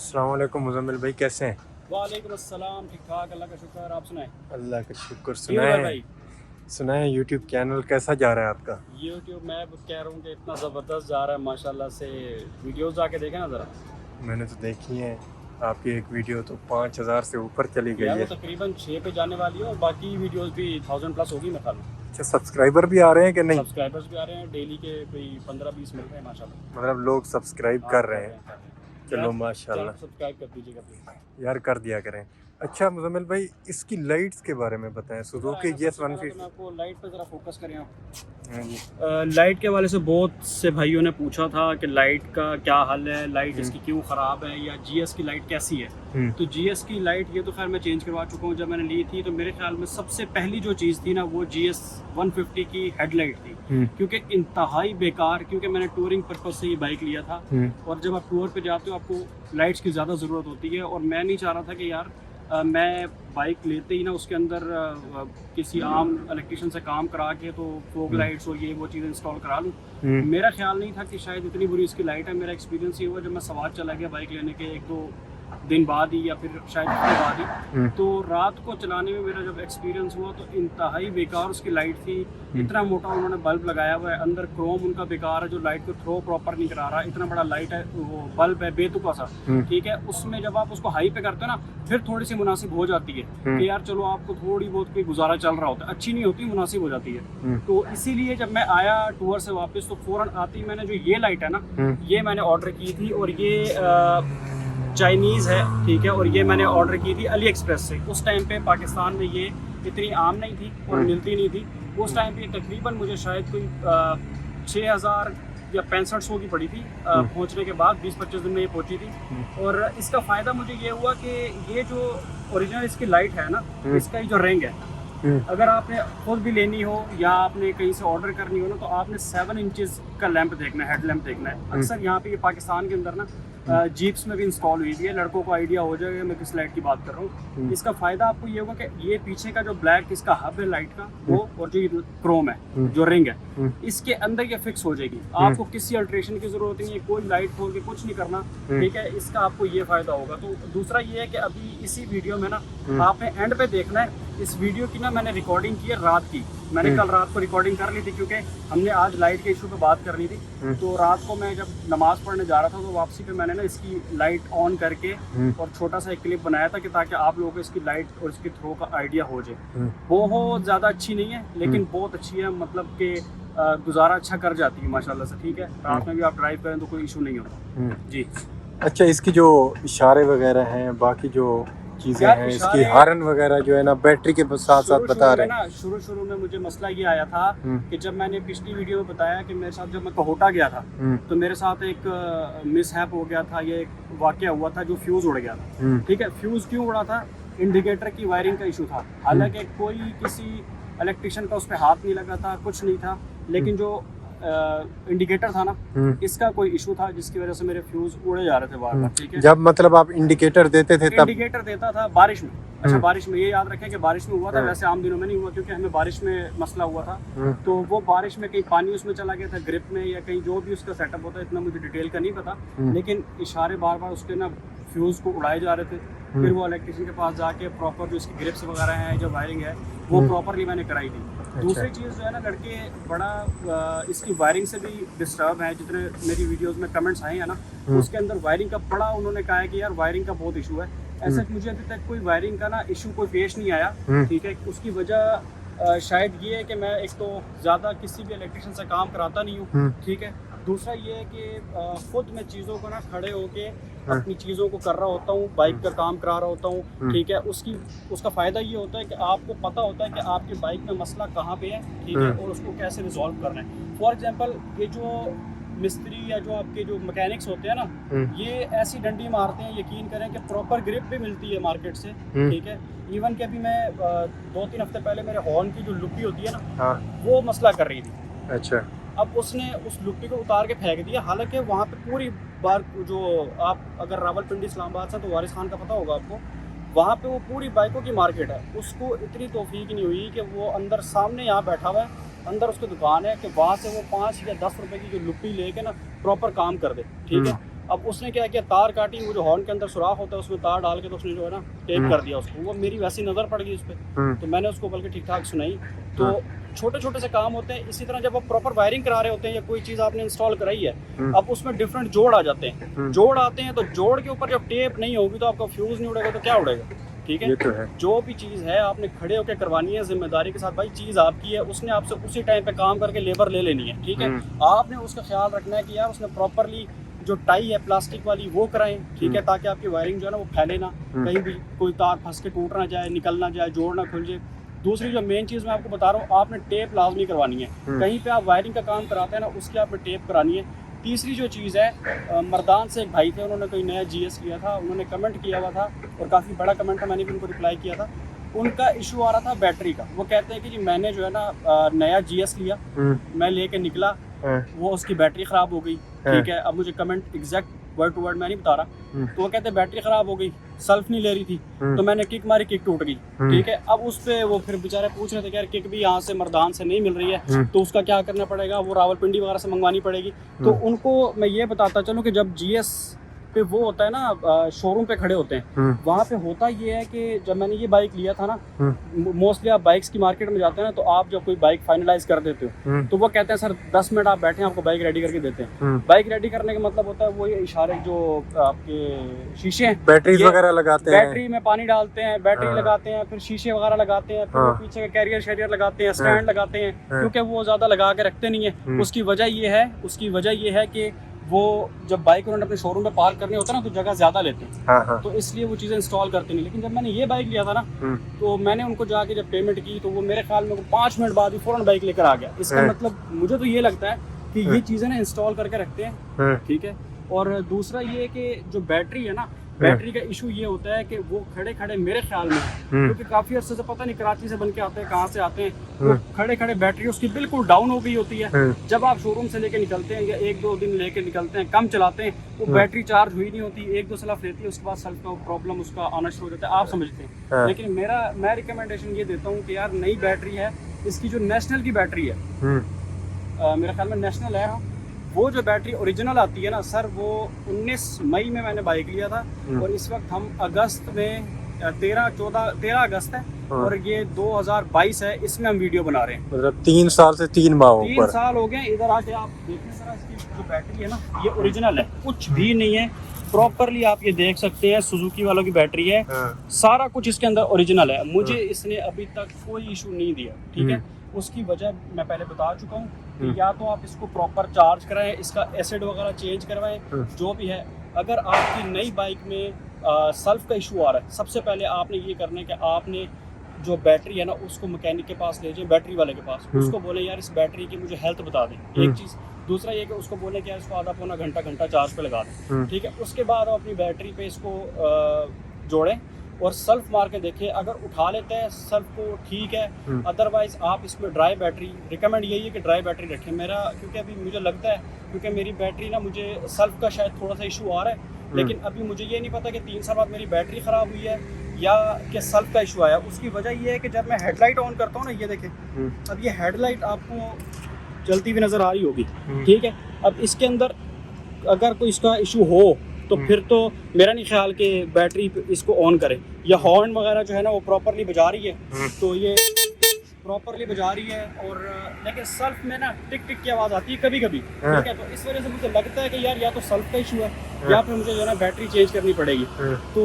अस्सलाम वालेकुम मुज़म्मिल भाई, कैसे हैं? वालेकुम अस्सलाम, ठीक ठाक, अल्लाह का शुक्र। आप सुनाएं? अल्लाह का शुक्र। यूर भाई, सुनाए यूट्यूब चैनल कैसा जा रहा है आपका? यूट्यूब मैं कह रहा हूँ कि इतना ज़बरदस्त जा रहा है माशाल्लाह से। वीडियोस जाके देखें ना ज़रा मैंने तो देखी है, आपकी एक वीडियो तो 5000 से ऊपर चली यार, गई वो है। तकरीबन 6 पे जाने वाली है और बाकी वीडियोस भी 1000 प्लस होगी मैं ख्याल में। अच्छा, सब्सक्राइबर भी आ रहे हैं कि नहीं? सब्सक्राइबर्स भी आ रहे हैं, डेली के कोई 15-20 मिल रहे हैं माशाल्लाह। मतलब लोग सब्सक्राइब हाँ, कर कर रहे रहे हैं। हैं, कर रहे हैं। चलो यार चैनल माशाल्लाह। को सब्सक्राइब कर दीजिएगा प्लीज़। यार कर दिया करें। अच्छा मुज़म्मिल भाई, इसकी लाइट्स के बारे में बताएं। इधर आए सुजुकी ना, GS सबसे पहले तो 150। मैं आपको लाइट पे ज़रा फोकस करें आप। हाँ जी। लाइट के हवाले से बहुत से भाइयों ने पूछा था कि लाइट का क्या हल है, लाइट हम्म। इसकी क्यों ख़राब है, या जीएस की लाइट कैसी है। तो जीएस की लाइट ये तो खैर मैं चेंज करवा चुका हूँ। जब मैंने ली थी तो मेरे ख्याल में सबसे पहली जो चीज़ थी ना, वो GS 150 की हेडलाइट थी। क्योंकि इंतहाई बेकार, क्योंकि मैंने टूरिंग पर्पज़ से ये बाइक लिया था और जब आप टूर पे जाते हो आपको लाइट्स की ज़्यादा ज़रूरत होती है। और मैं नहीं चाह रहा था कि यार मैं बाइक लेते ही ना उसके अंदर किसी आम इलेक्ट्रिशियन से काम करा के तो फोग लाइट्स और ये वो चीज़ इंस्टॉल करा लूँ। मेरा ख्याल नहीं था कि शायद इतनी बुरी इसकी लाइट है। मेरा एक्सपीरियंस ये हुआ जब मैं सवार चला गया बाइक लेने के 1-2 दिन बाद ही, या फिर शायद उसके बाद ही, तो रात को चलाने में मेरा जब एक्सपीरियंस हुआ तो इंतहाई बेकार उसकी लाइट थी। इतना मोटा उन्होंने बल्ब लगाया हुआ है, अंदर क्रोम उनका बेकार है जो लाइट को थ्रो प्रॉपर नहीं करा रहा। इतना बड़ा लाइट है, वो बल्ब है बेतुका सा, ठीक है। उसमें जब आप उसको हाई पे करते हो ना, फिर थोड़ी सी मुनासिब हो जाती है कि यार चलो आपको थोड़ी बहुत कोई गुजारा चल रहा होता है, अच्छी नहीं होती, मुनासिब हो जाती है। तो इसीलिए जब मैं आया टूर से वापस तो फ़ौरन आते ही मैंने जो ये लाइट है ना, ये मैंने ऑर्डर की थी। और ये चाइनीज़ है, ठीक है। और ये मैंने ऑर्डर की थी अली एक्सप्रेस से। उस टाइम पे पाकिस्तान में ये इतनी आम नहीं थी और मिलती नहीं थी। उस टाइम पे तकरीबन मुझे शायद कोई 6000 या 6500 की पड़ी थी पहुंचने के बाद। 20-25 दिन में ये पहुंची थी। और इसका फ़ायदा मुझे ये हुआ कि ये जो ओरिजिनल इसकी लाइट है ना, इसका ये जो रिंग है, अगर आपने खुद भी लेनी हो या आपने कहीं से ऑर्डर करनी हो ना, तो आपने 7 इंचेस का लैंप देखना है, हेड लैंप देखना है। अक्सर यहाँ पे ये पाकिस्तान के अंदर ना जीप्स में भी इंस्टॉल हुई है। लड़कों को आइडिया हो जाएगा मैं किस लाइट की बात कर रहा हूँ। इसका फ़ायदा आपको ये होगा कि ये पीछे का जो ब्लैक इसका हब है लाइट का, वो और जो क्रोम है, जो रिंग है, इसके अंदर ये फिक्स हो जाएगी। आपको किसी अल्ट्रेशन की ज़रूरत नहीं है, कोई लाइट खोल के कुछ नहीं करना, ठीक है। इसका आपको ये फ़ायदा होगा। तो दूसरा ये है कि अभी इसी वीडियो में ना आपने एंड पे देखना है। इस वीडियो की ना मैंने रिकॉर्डिंग की है रात की। मैंने कल रात को रिकॉर्डिंग कर ली थी क्योंकि हमने आज लाइट के इशू पे बात करनी थी। तो रात को मैं जब नमाज़ पढ़ने जा रहा था तो वापसी पे मैंने ना इसकी लाइट ऑन करके और छोटा सा एक क्लिप बनाया था कि ताकि आप लोगों को इसकी लाइट और इसकी थ्रो का आइडिया हो जाए। बहुत ज़्यादा अच्छी नहीं है लेकिन बहुत अच्छी है, मतलब कि गुजारा अच्छा कर जाती है माशाल्लाह से, ठीक है। रात में भी आप ड्राइव करें तो कोई इशू नहीं होता जी। अच्छा, इसकी जो इशारे वगैरह हैं, बाकी जो चीज़ें यार हैं, इसकी इशारे हार्न वगैरह जो है ना, बैटरी के साथ साथ बता रहे हैं। शुरू में मुझे मसला ये आया था कि जब मैंने पिछली वीडियो में बताया कि मेरे साथ जब मैं कहोटा गया था तो मेरे साथ एक मिसहैप हो गया था। ये एक वाकया हुआ था जो फ्यूज़ उड़ गया था, ठीक है। फ्यूज़ क्यों उड़ा था? इंडिकेटर की वायरिंग का इशू था। हालांकि कोई किसी इलेक्ट्रिशियन का उस पर हाथ नहीं लगा था, कुछ नहीं था, लेकिन जो इंडिकेटर था ना, इसका कोई इशू था जिसकी वजह से मेरे फ्यूज उड़े जा रहे थे बार बार, ठीक है। जब मतलब आप इंडिकेटर देते थे तब? इंडिकेटर देता था बारिश में। अच्छा, बारिश में, ये याद रखें कि बारिश में हुआ था, वैसे आम दिनों में नहीं हुआ क्योंकि हमें बारिश में मसला हुआ था। तो वो बारिश में कहीं पानी उसमें चला गया था, ग्रिप में, या कहीं जो भी उसका सेटअप होता है, इतना मुझे डिटेल का नहीं पता। लेकिन इशारे बार बार उसके ना फ्यूज़ को उड़ाए जा रहे थे। फिर वो इलेक्ट्रिशियन के पास जाके प्रॉपर जो इसकी ग्रिप्स वगैरह हैं, जो वायरिंग है, वो प्रॉपरली मैंने कराई थी। दूसरी चीज़ जो है ना, लड़के बड़ा इसकी वायरिंग से भी डिस्टर्ब है। जितने मेरी वीडियोस में कमेंट्स आए हैं ना, उसके अंदर वायरिंग का बड़ा उन्होंने कहा है कि यार वायरिंग का बहुत इशू है। ऐसा मुझे अभी तक कोई वायरिंग का ना इशू कोई पेश नहीं आया, ठीक है। उसकी वजह शायद ये है कि मैं एक तो ज़्यादा किसी भी इलेक्ट्रिशियन से काम कराता नहीं हूँ, ठीक है। दूसरा ये है कि खुद मैं चीज़ों को ना खड़े होके अपनी चीज़ों को कर रहा होता हूँ, बाइक का काम करा रहा होता हूँ, ठीक है। उसका फ़ायदा ये होता है कि आपको पता होता है कि आपकी बाइक में मसला कहाँ पे है, ठीक है, और उसको कैसे रिजॉल्व करना है। फॉर एग्जांपल, ये जो मिस्त्री या जो आपके जो मैकेनिक्स होते हैं ना, ये ऐसी डंडी मारते हैं, यकीन करें कि प्रॉपर ग्रिप भी मिलती है मार्केट से, ठीक है। इवन कि अभी मैं 2-3 हफ्ते पहले मेरे हॉर्न की जो लुप्पी होती है ना, वो मसला कर रही थी। अच्छा। अब उसने उस लुप्पी को उतार के फेंक दिया। हालांकि वहाँ पे पूरी बार जो आप अगर रावलपिंडी इस्लामाबाद से, तो वारिस खान का पता होगा आपको, वहाँ पे वो पूरी बाइकों की मार्केट है। उसको इतनी तौफीक नहीं हुई कि वो अंदर सामने यहाँ बैठा हुआ है, अंदर उसकी दुकान है, कि वहाँ से वो 5 या 10 रुपए की जो लुप्पी लेके ना प्रॉपर काम कर दे, ठीक है। अब उसने क्या किया, तार काटी, वो जो हॉर्न के अंदर सुराख होता है उसमें तार डाल के तो उसने जो है ना टेप कर दिया उसको। वो मेरी वैसी नज़र पड़ गई उस पर, तो मैंने उसको बल्कि ठीक ठाक सुनाई। तो छोटे छोटे से काम होते हैं। इसी तरह जब आप प्रॉपर वायरिंग करा रहे होते हैं या कोई चीज़ आपने इंस्टॉल कराई है, अब उसमें डिफरेंट जोड़ आ जाते हैं। जोड़ आते हैं तो जोड़ के ऊपर जब टेप नहीं होगी तो आपका फ्यूज़ नहीं उड़ेगा तो क्या उड़ेगा, ठीक है। ये तो है। जो भी चीज़ है आपने खड़े होकर करवानी है जिम्मेदारी के साथ, भाई चीज़ आपकी है, उसने आपसे उसी टाइम पे काम करके लेबर ले लेनी है, ठीक है। आपने उसका ख्याल रखना है कि यार उसने प्रॉपरली जो टाई है प्लास्टिक वाली वो कराएं, ठीक है, ताकि आपकी वायरिंग जो है ना वो फैले ना, कहीं भी कोई तार फंस के टूट ना जाए, निकल ना जाए, जोड़ ना खुल जाए। दूसरी जो मेन चीज़ मैं आपको बता रहा हूँ, आपने टेप लाजमी करवानी है। कहीं पे आप वायरिंग का काम कराते हैं ना, उसकी आपने टेप करानी है। तीसरी जो चीज़ है, मर्दान से एक भाई थे, उन्होंने कोई नया GS लिया था, उन्होंने कमेंट किया हुआ था और काफ़ी बड़ा कमेंट था, मैंने भी उनको रिप्लाई किया था। उनका इशू आ रहा था बैटरी का। वो कहते हैं कि जी मैंने जो है ना नया GS लिया, मैं लेके निकला, वो उसकी बैटरी ख़राब हो गई, ठीक है। अब मुझे comment exact word to word मैं नहीं बता रहा, तो वो कहते हैं बैटरी ख़राब हो गई, सेल्फ नहीं ले रही थी, तो मैंने किक मारी, किक टूट गई, ठीक है। अब उस पर वो फिर बेचारे पूछ रहे थे कि यार किक भी यहाँ से मर्दान से नहीं मिल रही है, तो उसका क्या करना पड़ेगा, वो रावलपिंडी वगैरह से मंगवानी पड़ेगी। तो उनको मैं ये बताता चलूँ कि जब GS पे वो होता है ना, शोरूम पे खड़े होते हैं, वहाँ पे होता ये है कि जब मैंने ये बाइक लिया था ना, मोस्टली आप बाइक्स की मार्केट में जाते हैं ना, तो आप जब कोई बाइक फाइनलाइज कर देते हो तो वो कहते हैं सर 10 मिनट आप बैठे, आपको बाइक रेडी करके देते हैं। बाइक रेडी करने का मतलब होता है वो ये इशारे जो आपके शीशे हैं, बैटरी वगैरह लगाते हैं, बैटरी में पानी डालते हैं, बैटरी लगाते हैं, फिर शीशे वगैरह लगाते हैं, फिर पीछे का कैरियर शेरियर लगाते हैं, स्टैंड लगाते हैं, क्योंकि वो ज़्यादा लगा के रखते नहीं है। उसकी वजह ये है कि वो जब बाइक उन्होंने अपने शोरूम में पार्क करने होता है ना, तो जगह ज्यादा लेते हैं, तो इसलिए वो चीज़ें इंस्टॉल करते नहीं। लेकिन जब मैंने ये बाइक लिया था ना, तो मैंने उनको जाके जब पेमेंट की, तो वो मेरे ख्याल में 5 मिनट बाद ही फौरन बाइक लेकर आ गया। इसका मतलब मुझे तो ये लगता है कि ये चीज़ें ना इंस्टॉल करके रखते हैं, ठीक है। और दूसरा ये कि जो बैटरी है ना, बैटरी का इशू ये होता है कि वो खड़े खड़े मेरे ख्याल में, क्योंकि काफ़ी अर्से से पता नहीं कराची से बन के आते हैं, कहाँ से आते हैं, वो खड़े खड़े बैटरी उसकी बिल्कुल डाउन हो गई होती है। जब आप शोरूम से लेके निकलते हैं या 1-2 दिन लेके निकलते हैं, कम चलाते हैं, वो बैटरी चार्ज हुई नहीं होती, 1-2 सलाफ लेती है, उसके बाद सेल्फ का प्रॉब्लम उसका आना शुरू हो जाता है, आप समझते हैं। लेकिन मैं रिकमेंडेशन ये देता हूँ कि यार नई बैटरी है, इसकी जो नेशनल की बैटरी है, मेरे ख्याल में नेशनल है, वो जो बैटरी ओरिजिनल आती है ना सर, वो 19 मई में मैंने बाइक लिया था, और इस वक्त हम अगस्त में 13 अगस्त है, और ये 2022 है, इसमें हम वीडियो बना रहे हैं। मतलब 3 साल से 3 माह ऊपर 3 साल हो गए। इधर आके आप देखिए सर, इसकी जो बैटरी है ना, ये ओरिजिनल है, कुछ भी नहीं है, प्रॉपरली आप ये देख सकते हैं, सुजुकी वालों की बैटरी है, सारा कुछ इसके अंदर ओरिजिनल है। मुझे इसने अभी तक कोई इशू नहीं दिया, ठीक है। उसकी वजह मैं पहले बता चुका हूँ कि या तो आप इसको प्रॉपर चार्ज कराएं, इसका एसिड वगैरह चेंज करवाएं, जो भी है। अगर आपकी नई बाइक में सेल्फ का इशू आ रहा है, सबसे पहले आपने ये करना है कि आपने जो बैटरी है ना, उसको मैकेनिक के पास ले जाएं, बैटरी वाले के पास, उसको बोले यार इस बैटरी की मुझे हेल्थ बता दें, एक चीज़। दूसरा ये कि उसको बोले कि यार इसको आधा पौना घंटा चार्ज पे लगा दें, ठीक है। उसके बाद आप अपनी बैटरी पे इसको जोड़ें और सेल्फ मार के देखिए, अगर उठा लेते हैं सेल्फ को ठीक है, अदरवाइज आप इसमें ड्राई बैटरी, रिकमेंड यही है कि ड्राई बैटरी रखें मेरा, क्योंकि अभी मुझे लगता है, क्योंकि मेरी बैटरी ना, मुझे सेल्फ का शायद थोड़ा सा इशू आ रहा है, लेकिन अभी मुझे ये नहीं पता कि 3 साल बाद मेरी बैटरी ख़राब हुई है या कि सेल्फ का इशू आया। उसकी वजह ये है कि जब मैं हेडलाइट ऑन करता हूँ ना, ये देखें, अब ये हेडलाइट आपको जलती हुई नज़र आ रही होगी, ठीक है। अब इसके अंदर अगर कोई इसका इशू हो तो फिर तो मेरा नहीं ख्याल कि बैटरी इसको ऑन करे, या हॉर्न वगैरह जो है ना वो प्रॉपरली बजा रही है, तो ये प्रॉपरली बजा रही है, और लेकिन सेल्फ में ना टिक टिक की आवाज़ आती है कभी कभी, ठीक है। तो इस वजह से मुझे लगता है कि यार या तो सेल्फ का इशू है या फिर मुझे जो है ना बैटरी चेंज करनी पड़ेगी। तो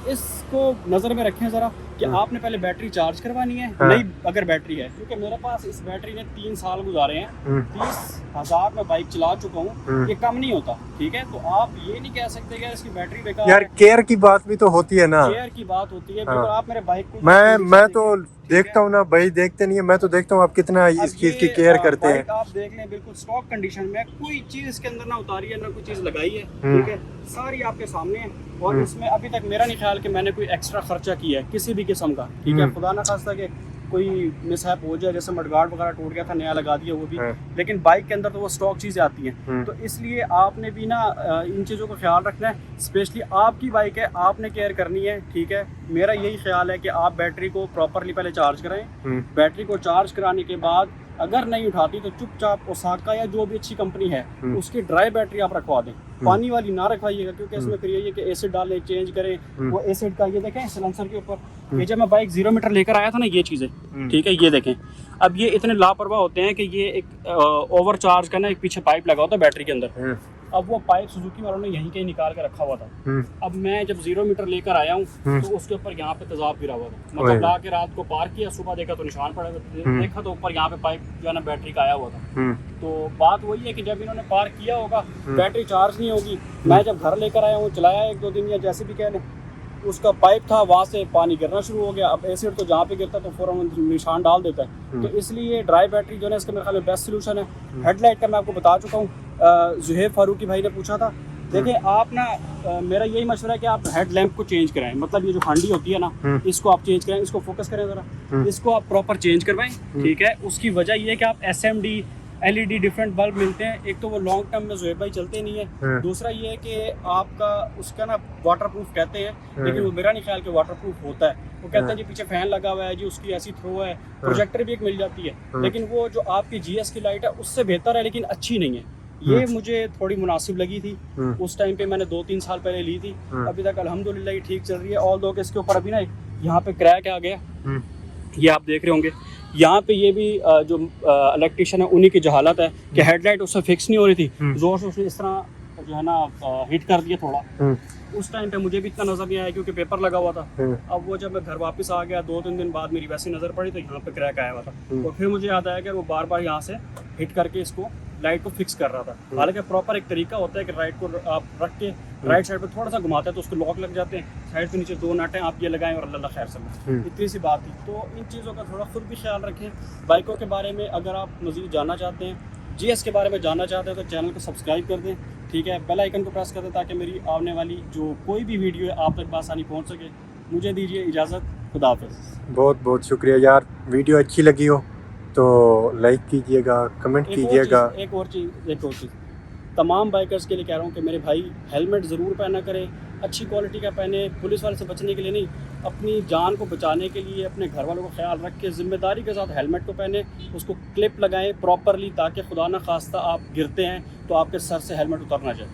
इसको नज़र में रखें ज़रा कि आपने पहले बैटरी चार्ज करवानी है, नई अगर बैटरी है, क्योंकि मेरे पास इस बैटरी ने 3 साल गुजारे हैं, 30,000 में बाइक चला चुका हूँ, ये कम नहीं होता, ठीक है। तो आप ये नहीं कह सकते कि इसकी बैटरी बेकार यार, केयर की बात भी तो होती है ना, केयर की बात होती है। बिल्कुल, आप मेरे बाइक को मैं तो देखता हूँ ना भाई, देखते नहीं है, मैं तो देखता हूँ आप कितना इस चीज की केयर करते हैं। आप देख लें, बिल्कुल स्टॉक कंडीशन में, कोई चीज इसके अंदर ना उतारी है, ना कोई चीज लगाई है, ठीक है, सारी आपके सामने है। और इसमें अभी तक मेरा नहीं ख्याल कि मैंने कोई एक्स्ट्रा खर्चा किया है किसी भी किस्म का, ठीक है। खुदा ना खास्ता कि कोई मिसहैप हो जाए, जैसे मडगार्ड वगैरह टूट गया था, नया लगा दिया वो भी, लेकिन बाइक के अंदर तो वो स्टॉक चीज़ें आती हैं। तो इसलिए आपने भी ना इन चीज़ों का ख्याल रखना है, स्पेशली आपकी बाइक है, आपने केयर करनी है, ठीक है। मेरा यही ख्याल है कि आप बैटरी को प्रॉपरली पहले चार्ज कराएं, बैटरी को चार्ज कराने के बाद अगर नहीं उठाती तो चुपचाप ओसाका या जो भी अच्छी कंपनी है उसकी ड्राई बैटरी आप रखवा दें, पानी वाली ना रखवाइएगा, क्योंकि इसमें फिर यही है कि एसिड डालें, चेंज करें। वो एसिड का ये देखें सिलेंसर के ऊपर, ये जब मैं बाइक 0 मीटर लेकर आया था ना, ये चीज़ें ठीक है, ये देखें। अब ये इतने लापरवाह होते हैं कि ये एक ओवर चार्ज का ना एक पीछे पाइप लगा होता है बैटरी के अंदर। अब वो पाइप सुजुकी वालों ने यहीं कहीं निकाल कर रखा हुआ था। अब मैं जब 0 मीटर लेकर आया हूँ तो उसके ऊपर यहाँ पे तेजाब गिरा हुआ था, मतलब ला के रात को पार किया, सुबह देखा तो निशान पड़ा, देखा तो ऊपर यहाँ पे पाइप जो है ना बैटरी का आया हुआ था। तो बात वही है कि जब इन्होंने पार किया होगा बैटरी चार्ज नहीं होगी। मैं जब घर लेकर आया हूँ, चलाया 1-2 दिन या जैसे भी कह लें, उसका पाइप था, वहाँ से पानी गिरना शुरू हो गया। अब एसिड तो जहाँ पे गिरता है तो फौरन निशान डाल देता है। तो इसलिए ड्राई बैटरी जो है इसका मेरे ख्याल में बेस्ट सोल्यूशन है। हेडलाइट का मैं आपको बता चुका हूँ, जुहैब फारूकी भाई ने पूछा था। देखिए आप ना मेरा यही मशवरा है कि आप हेड लैंप को चेंज कराएं, मतलब ये जो हांडी होती है ना इसको आप चेंज कराएं, इसको फोकस करें ज़रा, इसको आप प्रॉपर चेंज करवाएं, ठीक है। उसकी वजह ये है कि आप SMD LED डिफरेंट बल्ब मिलते हैं, एक तो वो लॉन्ग टर्म में जुहैब भाई चलते नहीं है, दूसरा ये है कि आपका उसका ना वाटर प्रूफ कहते हैं, लेकिन वो मेरा नहीं ख्याल कि वाटर प्रूफ होता है। वो कहते हैं जी पीछे फैन लगा हुआ है जी, उसकी ऐसी थ्रो है, प्रोजेक्टर भी एक मिल जाती है, लेकिन वो जो आपकी GS की लाइट है उससे बेहतर है, लेकिन अच्छी नहीं है। ये मुझे थोड़ी मुनासिब लगी थी उस टाइम पे, मैंने 2-3 साल पहले ली थी, अभी तक अल्हम्दुलिल्लाह ये ठीक चल रही है। ऑल दो के इसके ऊपर अभी ना यहाँ पे क्रैक आ गया, ये आप देख रहे होंगे यहाँ पे, ये भी जो इलेक्ट्रिशियन है उन्हीं की जहालत है कि हेडलाइट उससे फिक्स नहीं हो रही थी, जोर से उसने इस तरह जो है ना हिट कर दिया थोड़ा। उस टाइम पे मुझे भी इतना नजर नहीं आया क्योंकि पेपर लगा हुआ था। अब वो जब मैं घर वापस आ गया 2-3 दिन बाद मेरी वैसी नजर पड़ी तो यहाँ पे क्रैक आया हुआ था, और फिर मुझे याद आया कि वो बार बार यहाँ से हिट करके इसको लाइट को फिक्स कर रहा था। हालांकि प्रॉपर एक तरीका होता है कि राइट को आप रख के राइट साइड पे थोड़ा सा घुमाते हैं तो उसको लॉक लग जाते हैं, साइड के नीचे 2 नट हैं, आप ये लगाएं और अल्लाह खैर सब। इतनी सी बात थी। तो इन चीज़ों का थोड़ा खुद भी ख्याल रखें। बाइकों के बारे में अगर आप मज़ीद जानना चाहते हैं, GS के बारे में जानना चाहते हैं, तो चैनल को सब्सक्राइब कर दें, ठीक है, बेल आइकन को प्रेस कर दें ताकि मेरी आने वाली जो कोई भी वीडियो है आप तक बासानी पहुँच सके। मुझे दीजिए इजाज़त, खुदा हाफ़िज़। बहुत बहुत शुक्रिया यार, वीडियो अच्छी लगी हो तो लाइक कीजिएगा, कमेंट कीजिएगा। एक और चीज़ तमाम बाइकर्स के लिए कह रहा हूँ कि मेरे भाई हेलमेट ज़रूर पहना करें, अच्छी क्वालिटी का पहने, पुलिस वाले से बचने के लिए नहीं, अपनी जान को बचाने के लिए, अपने घर वालों को ख्याल रख के ज़िम्मेदारी के साथ हेलमेट को पहने, उसको क्लिप लगाएं प्रॉपरली ताकि खुदा न खास्ता आप गिरते हैं तो आपके सर से हेलमेट उतर ना जाए।